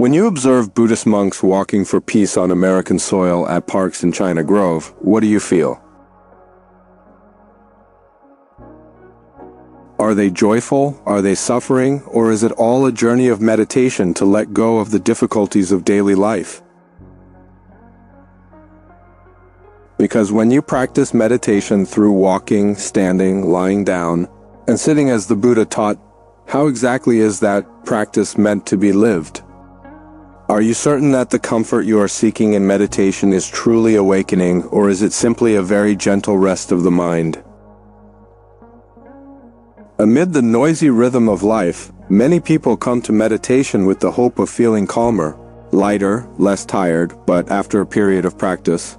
When you observe Buddhist monks walking for peace on American soil at parks in China Grove, what do you feel? Are they joyful? Are they suffering? Or is it all a journey of meditation to let go of the difficulties of daily life? Because when you practice meditation through walking, standing, lying down, and sitting as the Buddha taught, how exactly is that practice meant to be lived? Are you certain that the comfort you are seeking in meditation is truly awakening, or is it simply a very gentle rest of the mind? Amid the noisy rhythm of life, many people come to meditation with the hope of feeling calmer, lighter, less tired, but after a period of practice,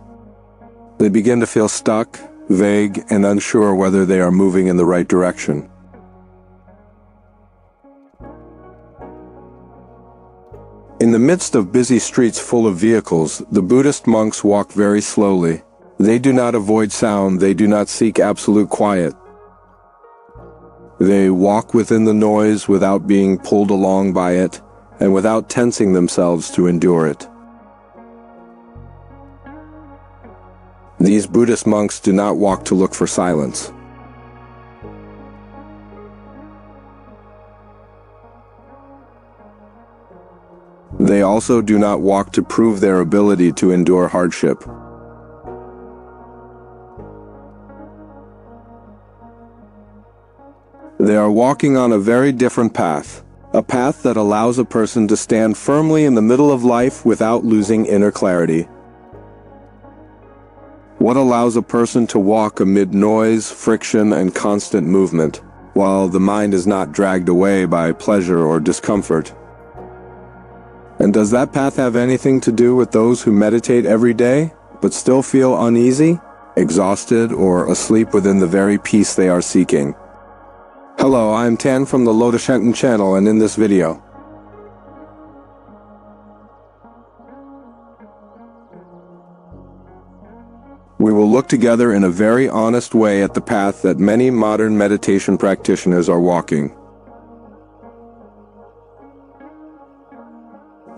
they begin to feel stuck, vague, and unsure whether they are moving in the right direction. In the midst of busy streets full of vehicles, the Buddhist monks walk very slowly. They do not avoid sound, they do not seek absolute quiet. They walk within the noise without being pulled along by it, and without tensing themselves to endure it. These Buddhist monks do not walk to look for silence. They also do not walk to prove their ability to endure hardship. They are walking on a very different path, a path that allows a person to stand firmly in the middle of life without losing inner clarity. What allows a person to walk amid noise, friction, and constant movement, while the mind is not dragged away by pleasure or discomfort? And does that path have anything to do with those who meditate every day, but still feel uneasy, exhausted, or asleep within the very peace they are seeking? Hello, I'm Tan from the Lotuszentan channel, and in this video, we will look together in a very honest way at the path that many modern meditation practitioners are walking.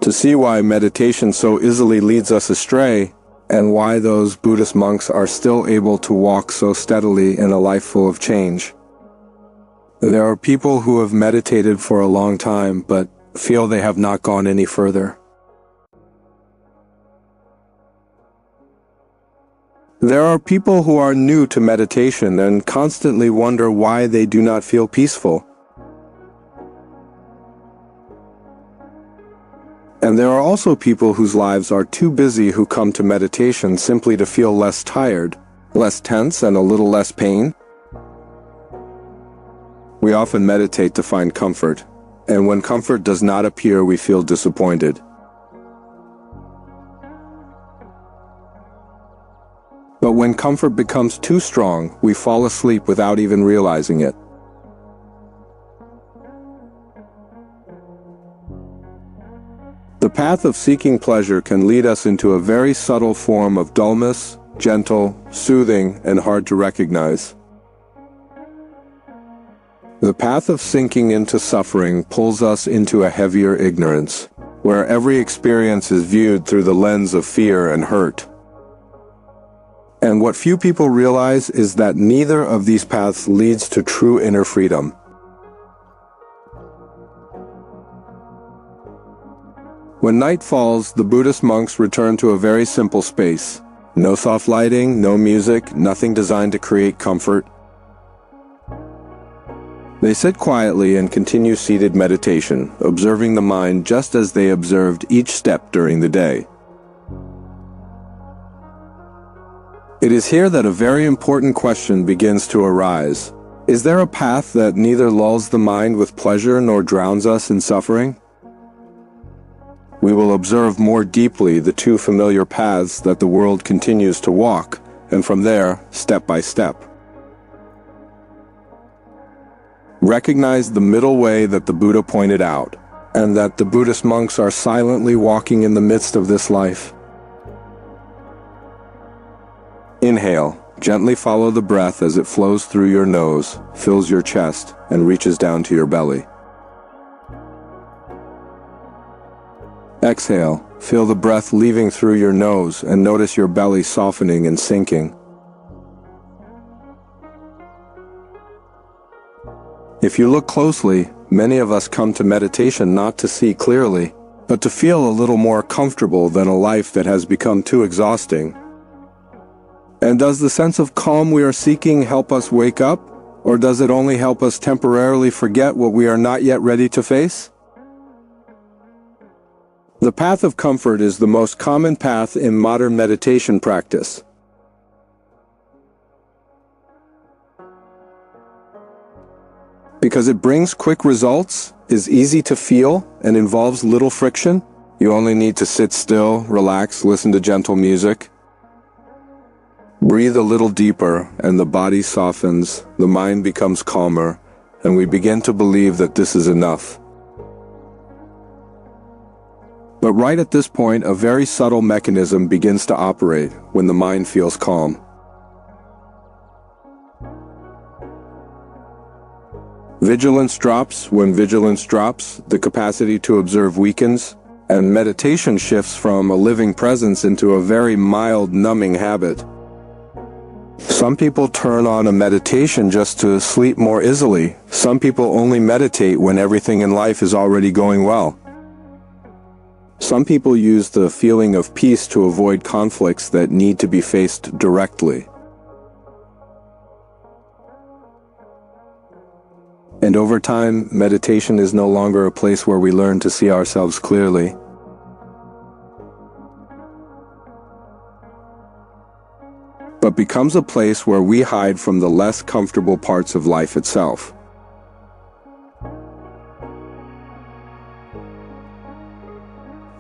To see why meditation so easily leads us astray, and why those Buddhist monks are still able to walk so steadily in a life full of change. There are people who have meditated for a long time, but feel they have not gone any further. There are people who are new to meditation and constantly wonder why they do not feel peaceful. And there are also people whose lives are too busy who come to meditation simply to feel less tired, less tense, and a little less pain. We often meditate to find comfort, and when comfort does not appear, we feel disappointed. But when comfort becomes too strong, we fall asleep without even realizing it. The path of seeking pleasure can lead us into a very subtle form of dullness, gentle, soothing, and hard to recognize. The path of sinking into suffering pulls us into a heavier ignorance, where every experience is viewed through the lens of fear and hurt. And what few people realize is that neither of these paths leads to true inner freedom. When night falls, the Buddhist monks return to a very simple space. No soft lighting, no music, nothing designed to create comfort. They sit quietly and continue seated meditation, observing the mind just as they observed each step during the day. It is here that a very important question begins to arise. Is there a path that neither lulls the mind with pleasure nor drowns us in suffering? We will observe more deeply the two familiar paths that the world continues to walk, and from there, step by step. Recognize the middle way that the Buddha pointed out, and that the Buddhist monks are silently walking in the midst of this life. Inhale. Gently follow the breath as it flows through your nose, fills your chest, and reaches down to your belly. Exhale, feel the breath leaving through your nose and notice your belly softening and sinking. If you look closely, many of us come to meditation not to see clearly, but to feel a little more comfortable than a life that has become too exhausting. And does the sense of calm we are seeking help us wake up, or does it only help us temporarily forget what we are not yet ready to face? The path of comfort is the most common path in modern meditation practice. Because it brings quick results, is easy to feel, and involves little friction. You only need to sit still, relax, listen to gentle music. Breathe a little deeper, and the body softens, the mind becomes calmer, and we begin to believe that this is enough. But right at this point, a very subtle mechanism begins to operate when the mind feels calm. Vigilance drops. When vigilance drops, the capacity to observe weakens, and meditation shifts from a living presence into a very mild, numbing habit. Some people turn on a meditation just to sleep more easily. Some people only meditate when everything in life is already going well. Some people use the feeling of peace to avoid conflicts that need to be faced directly. And over time, meditation is no longer a place where we learn to see ourselves clearly. But becomes a place where we hide from the less comfortable parts of life itself.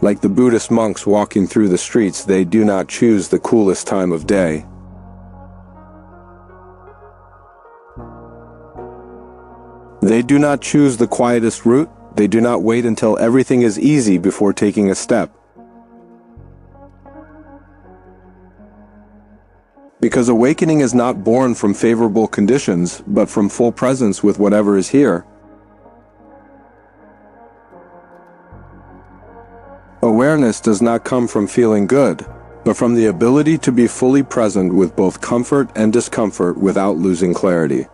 Like the Buddhist monks walking through the streets, they do not choose the coolest time of day. They do not choose the quietest route. They do not wait until everything is easy before taking a step. Because awakening is not born from favorable conditions, but from full presence with whatever is here. Awareness does not come from feeling good, but from the ability to be fully present with both comfort and discomfort without losing clarity.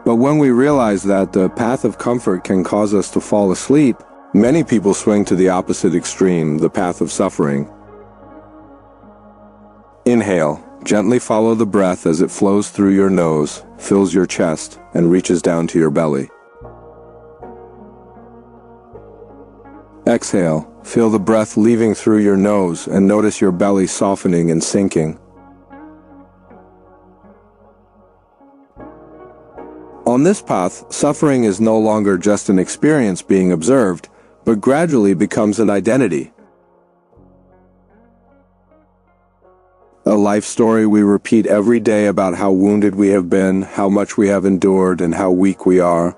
But when we realize that the path of comfort can cause us to fall asleep, many people swing to the opposite extreme, the path of suffering. Inhale, gently follow the breath as it flows through your nose, fills your chest, and reaches down to your belly. Exhale, feel the breath leaving through your nose and notice your belly softening and sinking. On this path, suffering is no longer just an experience being observed, but gradually becomes an identity. A life story we repeat every day about how wounded we have been, how much we have endured, and how weak we are.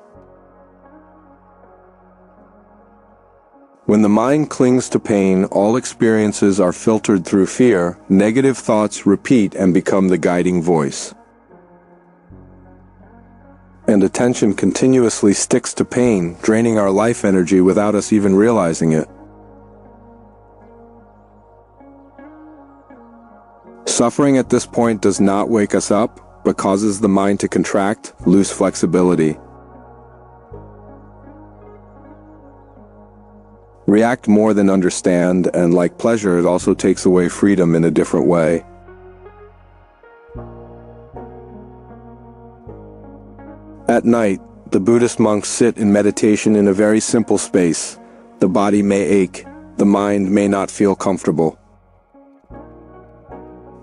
When the mind clings to pain, all experiences are filtered through fear, negative thoughts repeat and become the guiding voice. And attention continuously sticks to pain, draining our life energy without us even realizing it. Suffering at this point does not wake us up, but causes the mind to contract, lose flexibility. React more than understand, and like pleasure, it also takes away freedom in a different way. At night, the Buddhist monks sit in meditation in a very simple space. The body may ache, the mind may not feel comfortable.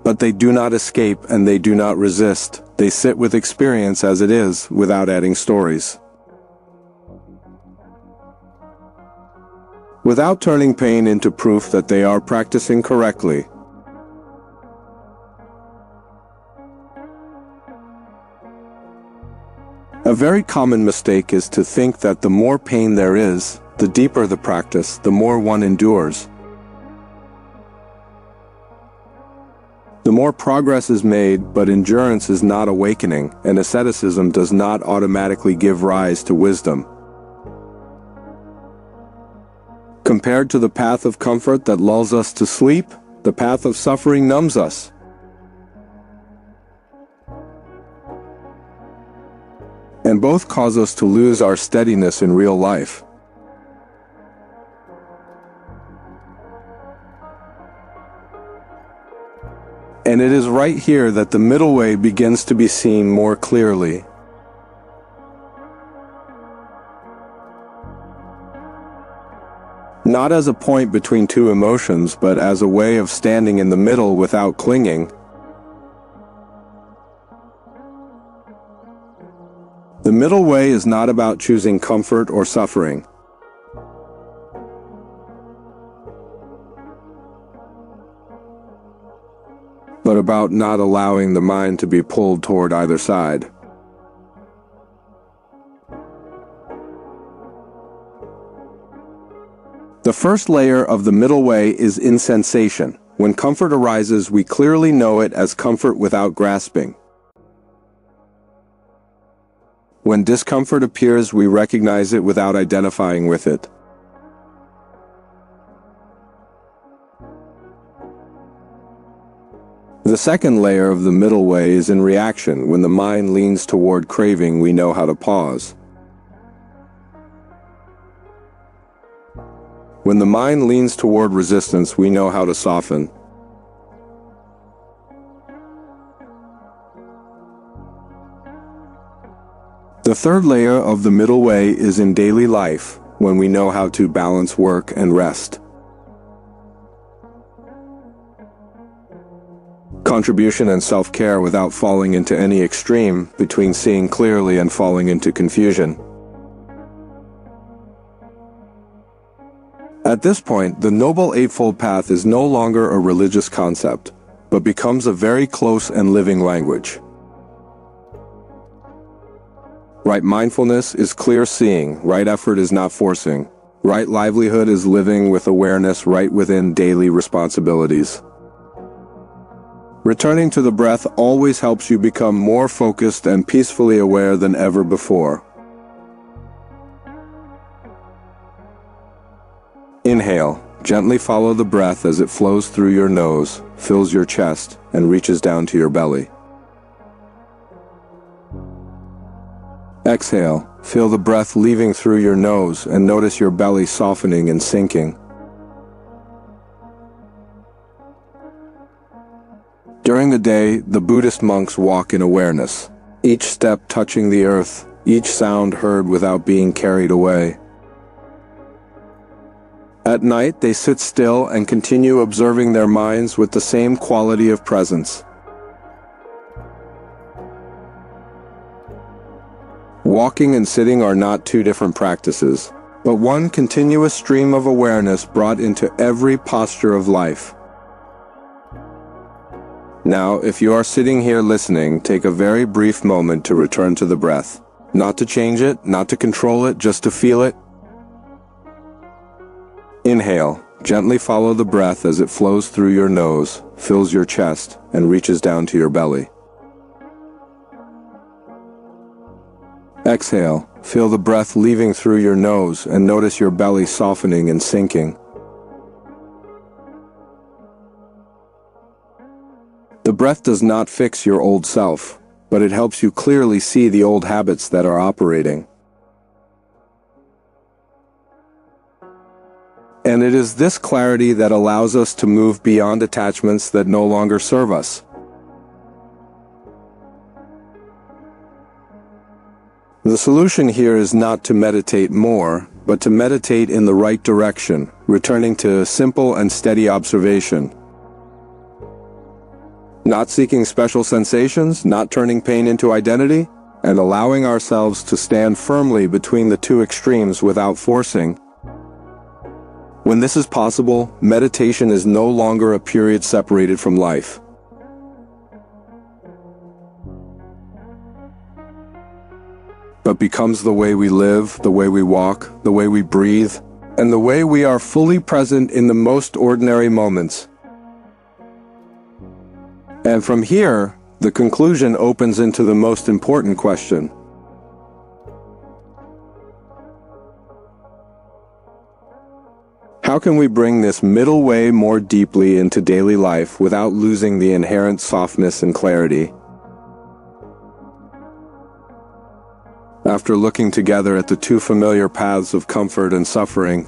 But they do not escape and they do not resist. They sit with experience as it is, without adding stories. Without turning pain into proof that they are practicing correctly. A very common mistake is to think that the more pain there is, the deeper the practice, the more one endures. The more progress is made, but endurance is not awakening, and asceticism does not automatically give rise to wisdom. Compared to the path of comfort that lulls us to sleep, the path of suffering numbs us. And both cause us to lose our steadiness in real life. And it is right here that the middle way begins to be seen more clearly. Not as a point between two emotions, but as a way of standing in the middle without clinging. The middle way is not about choosing comfort or suffering, but about not allowing the mind to be pulled toward either side. The first layer of the middle way is insensation. When comfort arises, we clearly know it as comfort without grasping. When discomfort appears, we recognize it without identifying with it. The second layer of the middle way is in reaction. When the mind leans toward craving, we know how to pause. When the mind leans toward resistance, we know how to soften. The third layer of the middle way is in daily life, when we know how to balance work and rest. Contribution and self-care without falling into any extreme, between seeing clearly and falling into confusion. At this point, the Noble Eightfold Path is no longer a religious concept, but becomes a very close and living language. Right mindfulness is clear seeing, right effort is not forcing, right livelihood is living with awareness right within daily responsibilities. Returning to the breath always helps you become more focused and peacefully aware than ever before. Inhale. Gently follow the breath as it flows through your nose, fills your chest, and reaches down to your belly. Exhale. Feel the breath leaving through your nose and notice your belly softening and sinking. During the day, the Buddhist monks walk in awareness, each step touching the earth, each sound heard without being carried away. At night, they sit still and continue observing their minds with the same quality of presence. Walking and sitting are not two different practices, but one continuous stream of awareness brought into every posture of life. Now, if you are sitting here listening, take a very brief moment to return to the breath. Not to change it, not to control it, just to feel it. Inhale. Gently follow the breath as it flows through your nose, fills your chest, and reaches down to your belly. Exhale. Feel the breath leaving through your nose and notice your belly softening and sinking. The breath does not fix your old self, but it helps you clearly see the old habits that are operating. And it is this clarity that allows us to move beyond attachments that no longer serve us. The solution here is not to meditate more, but to meditate in the right direction, returning to simple and steady observation. Not seeking special sensations, not turning pain into identity, and allowing ourselves to stand firmly between the two extremes without forcing. When this is possible, meditation is no longer a period separated from life. But becomes the way we live, the way we walk, the way we breathe, and the way we are fully present in the most ordinary moments. And from here, the conclusion opens into the most important question. How can we bring this middle way more deeply into daily life without losing the inherent softness and clarity? After looking together at the two familiar paths of comfort and suffering,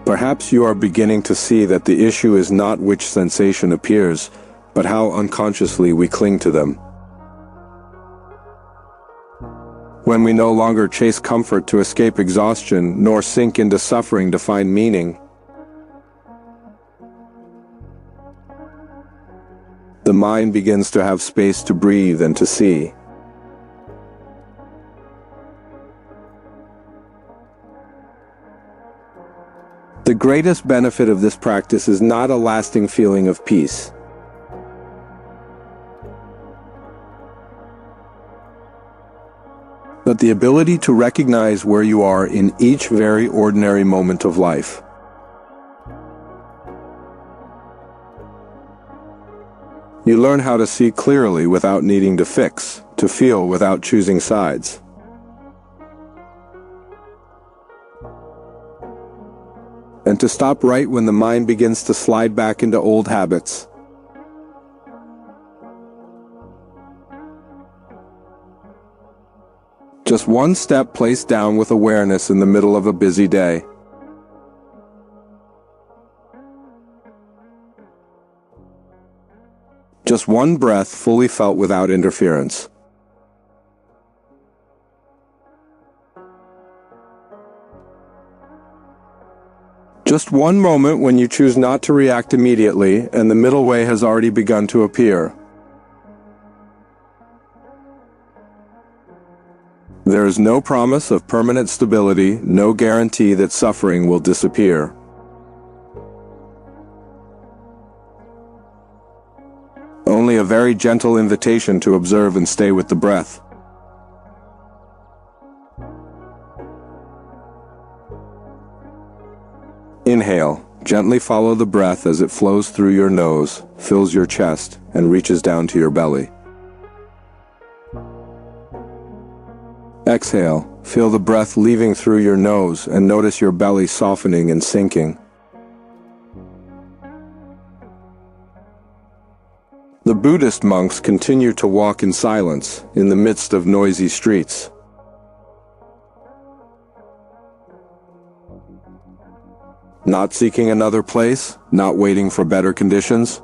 perhaps you are beginning to see that the issue is not which sensation appears, but how unconsciously we cling to them. When we no longer chase comfort to escape exhaustion, nor sink into suffering to find meaning, the mind begins to have space to breathe and to see. The greatest benefit of this practice is not a lasting feeling of peace, but the ability to recognize where you are in each very ordinary moment of life. You learn how to see clearly without needing to fix, to feel without choosing sides. And to stop right when the mind begins to slide back into old habits. Just one step placed down with awareness in the middle of a busy day. Just one breath fully felt without interference. Just one moment when you choose not to react immediately and the middle way has already begun to appear. There is no promise of permanent stability, no guarantee that suffering will disappear. Only a very gentle invitation to observe and stay with the breath. Inhale. Gently follow the breath as it flows through your nose, fills your chest, and reaches down to your belly. Exhale. Feel the breath leaving through your nose and notice your belly softening and sinking. The Buddhist monks continue to walk in silence in the midst of noisy streets. Not seeking another place, not waiting for better conditions.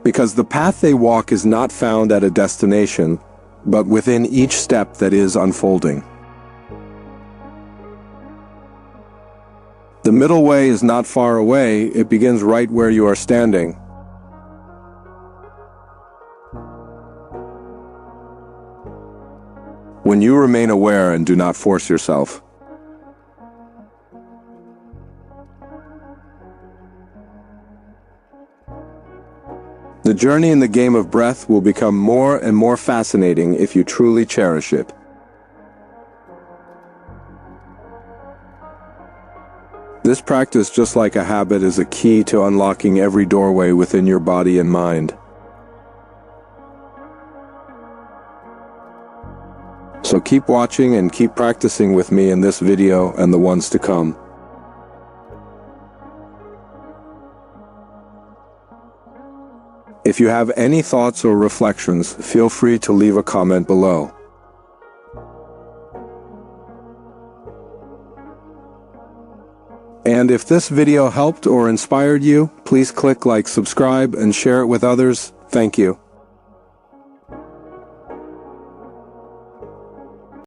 Because the path they walk is not found at a destination, but within each step that is unfolding. The middle way is not far away, it begins right where you are standing. When you remain aware and do not force yourself. The journey in the game of breath will become more and more fascinating if you truly cherish it. This practice, just like a habit, is a key to unlocking every doorway within your body and mind. So keep watching and keep practicing with me in this video and the ones to come. If you have any thoughts or reflections, feel free to leave a comment below. And if this video helped or inspired you, please click like, subscribe, and share it with others. Thank you.